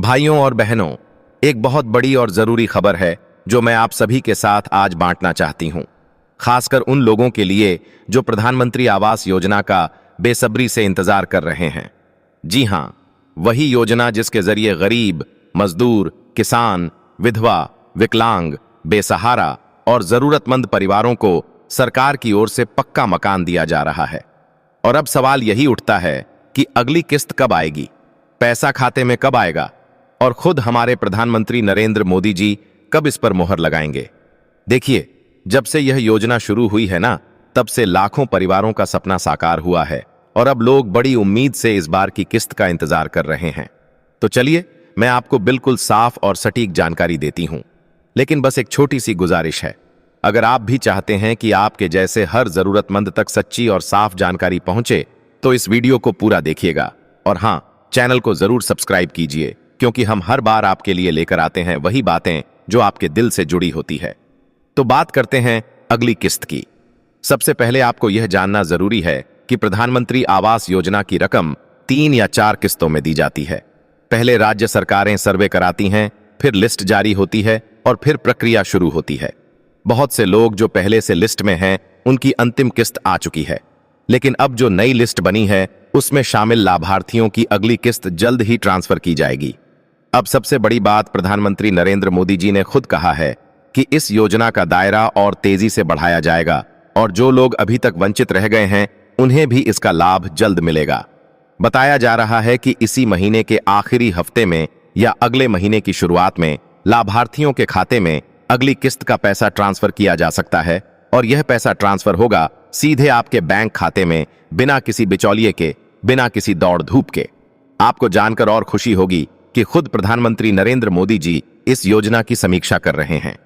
भाइयों और बहनों, एक बहुत बड़ी और जरूरी खबर है जो मैं आप सभी के साथ आज बांटना चाहती हूं। खासकर उन लोगों के लिए जो प्रधानमंत्री आवास योजना का बेसब्री से इंतजार कर रहे हैं। जी हां, वही योजना जिसके जरिए गरीब, मजदूर, किसान, विधवा, विकलांग, बेसहारा और जरूरतमंद परिवारों को सरकार की ओर से पक्का मकान दिया जा रहा है। और अब सवाल यही उठता है कि अगली किस्त कब आएगी, पैसा खाते में कब आएगा और खुद हमारे प्रधानमंत्री नरेंद्र मोदी जी कब इस पर मोहर लगाएंगे। देखिए, जब से यह योजना शुरू हुई है ना, तब से लाखों परिवारों का सपना साकार हुआ है और अब लोग बड़ी उम्मीद से इस बार की किस्त का इंतजार कर रहे हैं। तो चलिए, मैं आपको बिल्कुल साफ और सटीक जानकारी देती हूं। लेकिन बस एक छोटी सी गुजारिश है, अगर आप भी चाहते हैं कि आपके जैसे हर जरूरतमंद तक सच्ची और साफ जानकारी पहुंचे, तो इस वीडियो को पूरा देखिएगा और हां, चैनल को जरूर सब्सक्राइब कीजिए, क्योंकि हम हर बार आपके लिए लेकर आते हैं वही बातें जो आपके दिल से जुड़ी होती है। तो बात करते हैं अगली किस्त की। सबसे पहले आपको यह जानना जरूरी है कि प्रधानमंत्री आवास योजना की रकम 3 या 4 किस्तों में दी जाती है। पहले राज्य सरकारें सर्वे कराती हैं, फिर लिस्ट जारी होती है और फिर प्रक्रिया शुरू होती है। बहुत से लोग जो पहले से लिस्ट में हैं, उनकी अंतिम किस्त आ चुकी है, लेकिन अब जो नई लिस्ट बनी है उसमें शामिल लाभार्थियों की अगली किस्त जल्द ही ट्रांसफर की जाएगी। अब सबसे बड़ी बात, प्रधानमंत्री नरेंद्र मोदी जी ने खुद कहा है कि इस योजना का दायरा और तेजी से बढ़ाया जाएगा और जो लोग अभी तक वंचित रह गए हैं उन्हें भी इसका लाभ जल्द मिलेगा। बताया जा रहा है कि इसी महीने के आखिरी हफ्ते में या अगले महीने की शुरुआत में लाभार्थियों के खाते में अगली किस्त का पैसा ट्रांसफर किया जा सकता है और यह पैसा ट्रांसफर होगा सीधे आपके बैंक खाते में, बिना किसी बिचौलिए के, बिना किसी दौड़ धूप के। आपको जानकर और खुशी होगी कि खुद प्रधानमंत्री नरेंद्र मोदी जी इस योजना की समीक्षा कर रहे हैं।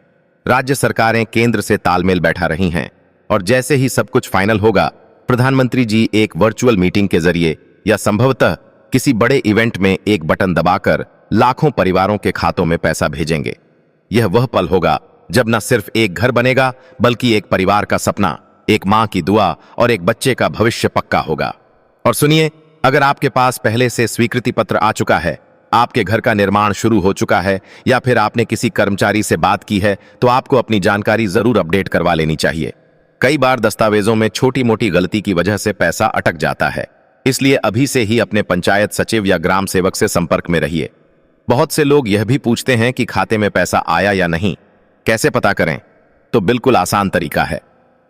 राज्य सरकारें केंद्र से तालमेल बैठा रही हैं और जैसे ही सब कुछ फाइनल होगा, प्रधानमंत्री जी एक वर्चुअल मीटिंग के जरिए या संभवतः किसी बड़े इवेंट में एक बटन दबाकर लाखों परिवारों के खातों में पैसा भेजेंगे। यह वह पल होगा जब न सिर्फ एक घर बनेगा, बल्कि एक परिवार का सपना, एक मां की दुआ और एक बच्चे का भविष्य पक्का होगा। और सुनिए, अगर आपके पास पहले से स्वीकृति पत्र आ चुका है, आपके घर का निर्माण शुरू हो चुका है या फिर आपने किसी कर्मचारी से बात की है, तो आपको अपनी जानकारी जरूर अपडेट करवा लेनी चाहिए। कई बार दस्तावेजों में छोटी मोटी गलती की वजह से पैसा अटक जाता है, इसलिए अभी से ही अपने पंचायत सचिव या ग्राम सेवक से संपर्क में रहिए। बहुत से लोग यह भी पूछते हैं कि खाते में पैसा आया या नहीं, कैसे पता करें? तो बिल्कुल आसान तरीका है।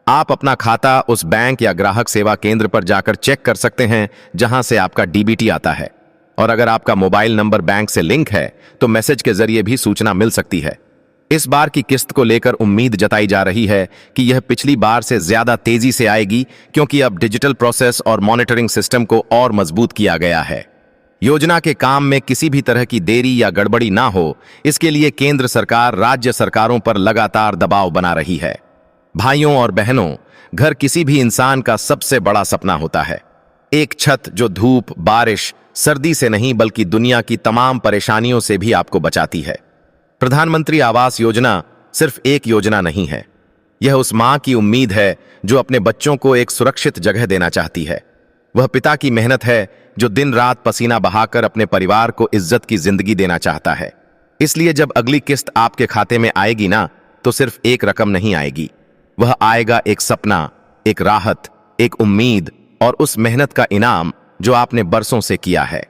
आप अपना खाता उस बैंक या ग्राहक सेवा केंद्र पर जाकर चेक कर सकते हैं जहां से आपका डीबीटी आता है। और अगर आपका मोबाइल नंबर बैंक से लिंक है तो मैसेज के जरिए भी सूचना मिल सकती है। इस बार की किस्त को लेकर उम्मीद जताई जा रही है कि यह पिछली बार से ज्यादा तेजी से आएगी, क्योंकि अब डिजिटल प्रोसेस और मॉनिटरिंग सिस्टम को और मजबूत किया गया है। योजना के काम में किसी भी तरह की देरी या गड़बड़ी ना हो, इसके लिए केंद्र सरकार राज्य सरकारों पर लगातार दबाव बना रही है। भाइयों और बहनों, घर किसी भी इंसान का सबसे बड़ा सपना होता है। एक छत जो धूप, बारिश, सर्दी से नहीं बल्कि दुनिया की तमाम परेशानियों से भी आपको बचाती है। प्रधानमंत्री आवास योजना सिर्फ एक योजना नहीं है, यह उस मां की उम्मीद है जो अपने बच्चों को एक सुरक्षित जगह देना चाहती है। वह पिता की मेहनत है जो दिन रात पसीना बहाकर अपने परिवार को इज्जत की जिंदगी देना चाहता है। इसलिए जब अगली किस्त आपके खाते में आएगी ना, तो सिर्फ एक रकम नहीं आएगी, वह आएगा एक सपना, एक राहत, एक उम्मीद और उस मेहनत का इनाम जो आपने बरसों से किया है।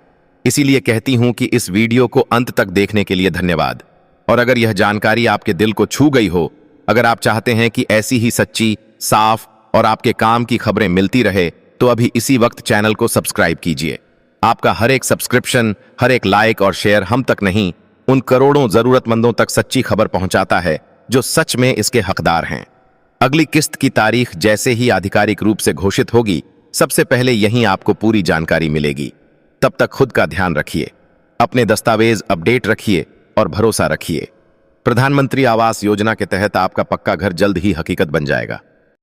इसीलिए कहती हूं कि इस वीडियो को अंत तक देखने के लिए धन्यवाद। और अगर यह जानकारी आपके दिल को छू गई हो, अगर आप चाहते हैं कि ऐसी ही सच्ची, साफ और आपके काम की खबरें मिलती रहे, तो अभी इसी वक्त चैनल को सब्सक्राइब कीजिए। आपका हर एक सब्सक्रिप्शन, हर एक लाइक और शेयर हम तक नहीं, उन करोड़ों जरूरतमंदों तक सच्ची खबर पहुंचाता है जो सच में इसके हकदार हैं। अगली किस्त की तारीख जैसे ही आधिकारिक रूप से घोषित होगी, सबसे पहले यहीं आपको पूरी जानकारी मिलेगी। तब तक खुद का ध्यान रखिए, अपने दस्तावेज अपडेट रखिए और भरोसा रखिए। प्रधानमंत्री आवास योजना के तहत आपका पक्का घर जल्द ही हकीकत बन जाएगा।